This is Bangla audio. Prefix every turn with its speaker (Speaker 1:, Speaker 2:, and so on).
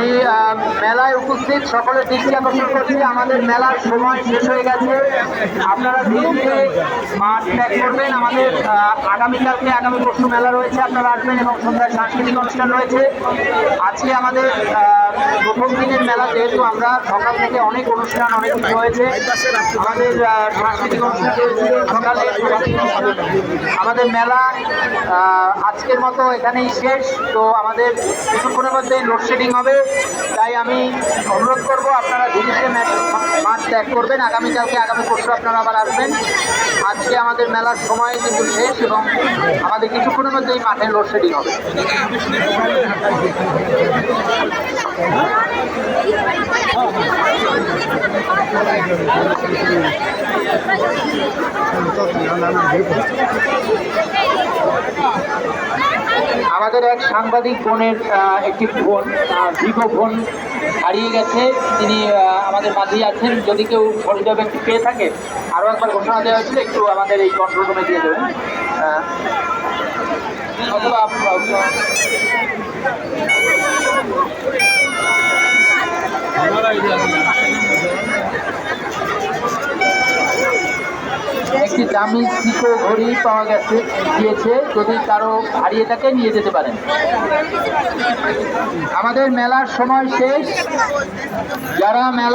Speaker 1: আমি মেলায় উপস্থিত সকলের দৃষ্টি আকর্ষণ করছি, আমাদের মেলার সময় শেষ হয়ে গেছে। আপনারা ধীরে ধীরে মাঠ ত্যাগ করবেন। আমাদের আগামীকালকে আগামী পরশু মেলা রয়েছে, আপনারা আসবেন এবং সন্ধ্যায় সাংস্কৃতিক অনুষ্ঠান রয়েছে। আজকে আমাদের প্রথম দিনের মেলা, যেহেতু আমরা সকাল থেকে অনেক অনুষ্ঠান অনেক কিছু হয়েছে। আমাদের সাংস্কৃতিক অনুষ্ঠান রয়েছে সকালে। আমাদের মেলা আজকের মতো এখানেই শেষ। তো আমাদের কিছুক্ষণের মধ্যে লোডশেডিং হবে, তাই আমি অনুরোধ করব আপনারা ধীরে ধীরে মাঠ ত্যাগ করবেন। আগামীকালকে আগামী পরশু আপনারা আবার আসবেন। আজকে আমাদের মেলার সময় কিন্তু শেষ এবং আমাদের কিছুক্ষণের মধ্যেই মাঠে লোডশেডিং হবে। আমাদের এক সাংবাদিক বোনের একটি ফোন, ভিভো ফোন হারিয়ে গেছে। তিনি আমাদের মাঝেই আছেন। যদি কেউ সহযোগিতা ব্যক্তি পেয়ে থাকে, আরও একবার ঘোষণা দেওয়া হয়েছিল, একটু আমাদের এই কন্ট্রোল রুমে দিয়ে দেবেন। অথবা একটি দামি সিকো ঘড়ি পাওয়া গিয়েছে, যদি কারো হারিয়ে থাকে নিয়ে যেতে পারেন। আমাদের মেলার সময় শেষ। যারা মেলা